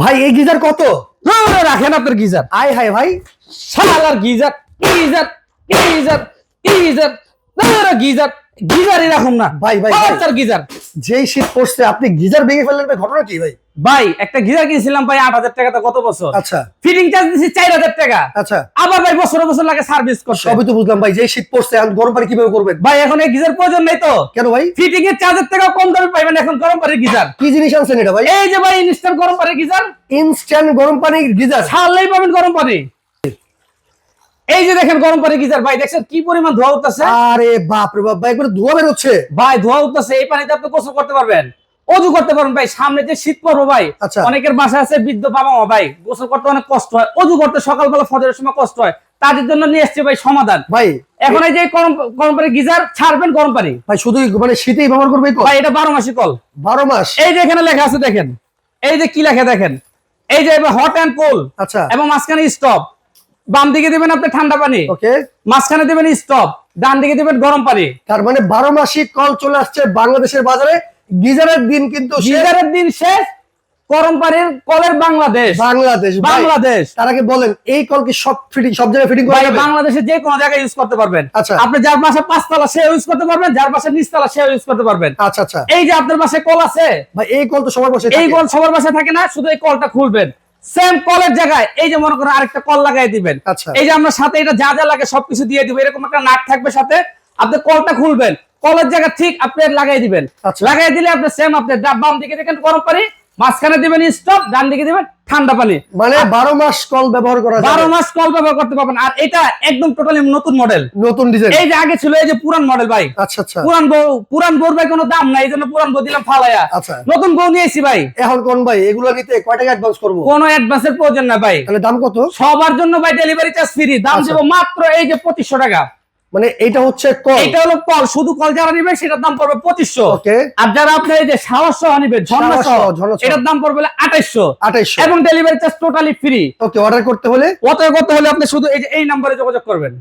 ভাই এই গিজার কত? রাখেন আপনার গিজার। আয় হায় ভাই, শালার geyser geyser geyser geyser geyser গিজারই রাখুন না ভাই, ভাই, ভাই। বাচ্চার গিজার। যেই শীত পড়ছে আপনি গিজার ভেঙে ফেললেন ভাই, ঘটনা কি ভাই? ভাই একটা গিজার কিনছিলাম ভাই ৮,০০০ টাকা গত বছর। আচ্ছা ফিটিং চার্জ দিছি ৪,০০০ টাকা। আচ্ছা, আবার ভাই বছর বছর লাগে সার্ভিস করতে। সবই তো বুঝলাম ভাই, যেই শীত পড়ছে এখন গরম পানি কিভাবে করবেন? ভাই এখন এই গিজার প্রয়োজন নেই তো। কেন ভাই? ফিটিং এর চার্জের টাকা কম দামে পাইবেন এখন গরম পানির গিজার। কি জিনিস আনছেন এটা ভাই? এই যে ভাই ইনস্ট্যান্ট গরম পানির গিজার, ইনস্ট্যান্ট গরম পানি গিজার। ছাড়লেই পাবেন গরম পানি। এই যে দেখেন গরম পানির গিজার ভাই, দেখছেন কি পরিমাণ ধোয়া উঠতেছে। আরে বাপ রে বাপ ভাই, একবার ধোয়া বের হচ্ছে। ভাই ধোয়া উঠতেছে, এই পানিতে আপনি গোসল করতে পারবেন, অজু করতে পারবেন। ভাই সামনে যে শীত পড়বো ভাই, আচ্ছা। অনেকের বাসা আছে বৃদ্ধ বাবা মা, ভাই গোসল করতে অনেক কষ্ট হয়, অজু করতে সকালবেলা ফজরের সময় কষ্ট হয়, তাদের জন্য নিয়ে এসছে ভাই সমাধান। ভাই এখন এই যে গরম গরম পানি গিজার ছাড়বেন গরম পানি। ভাই শুধু মানে শীতেই ব্যবহার করবে ভাই এটা 12 মাসি কল। 12 মাস? এই যে এখানে লেখা আছে দেখেন, এই যে কি লেখা দেখেন, এই যে হট অ্যান্ড কোল্ড। আচ্ছা এবং মাঝখানে স্টপ, বাম দিকে দিবেন আপনি ঠান্ডা পানি, ওকে। মাঝখানে দিবেন স্টপ, ডান দিকে দিবেন গরম পানি। তার মানে 12 মাসই কল চলে আসছে বাংলাদেশের বাজারে। গিজারের দিন কিন্তু শেষ। গিজারের দিন শেষ, গরম পানির কলের বাংলাদেশ। বাংলাদেশ ভাই। বাংলাদেশ। তার আগে বলেন এই কল কি সব ফিটিং, সব জায়গায় ফিটিং করা ভাই যাবে? বাংলাদেশে যে কোনো জায়গায় ইউজ করতে পারবেন। আচ্ছা। আপনি যার বাসা 5 তলা সে ইউজ করতে পারবেন, যার বাসা নিচ তলা সে ইউজ করতে পারবেন। আচ্ছা আচ্ছা এই যে আপনার বাসায় কল আছে, ভাই, এই কল তো সবার বসে এই কল সবার বাসায় থাকে না, শুধু এই কলটা খুলবেন, সেম কলের জায়গায় এই যে মনে করেন আরেকটা কল লাগাই দিবেন। আচ্ছা। এই যে আমরা সাথে এটা যা যা লাগে সবকিছু দিয়ে দিব, এরকম একটা নাট থাকবে সাথে, আপনি কলটা খুলবেন, কলের জায়গা ঠিক আপনি লাগাই দিবেন। আচ্ছা। লাগাই দিলে আপনি সেম আপনি বাম দিকে দেখেন গরম পানি, মাঝখানে দিবেন স্টপ, ডান দিকে দিবেন ঠান্ডা পানি। মানে 12 মাস কল ব্যবহার করা যাবে। 12 মাস কল ব্যবহার করতে পারবেন। আর এটা একদম টোটালি নতুন মডেল, নতুন ডিজাইন। এই যে আগে ছিল এই যে পুরান মডেল ভাই। আচ্ছা আচ্ছা পুরান বউর ভাই কোনো দাম নাই, এই জন্য পুরান বউ দিলাম ফালাইয়া। আচ্ছা। নতুন বউ নিয়েছি ভাই। এখন কোন ভাই এগুলো নিতে কয় টাকা অ্যাডভান্স করব? কোনো অ্যাডভান্সের প্রয়োজন না ভাই, তাহলে দাম কত? সবার জন্য ভাই ডেলিভারি চার্জ ফ্রি। দাম আচ্ছা। দেব মাত্র এই যে 2500 টাকা। মানে এইটা হচ্ছে কল। এটা হলো কল, শুধু কল যারা নিবে সেটার দাম পড়বে 2500। ওকে। আর যারা আপনি এই যে শাওয়ার সহ নিবে, ঝর্ণা সহ, ঝর্ণা সহ। এটার দাম পড়বে 2800। 2800। এবং ডেলিভারি চার্জ টোটালি ফ্রি। ওকে, অর্ডার করতে হলে? অর্ডার করতে হলে আপনি শুধু এই যে এই নম্বরে যোগাযোগ করবেন।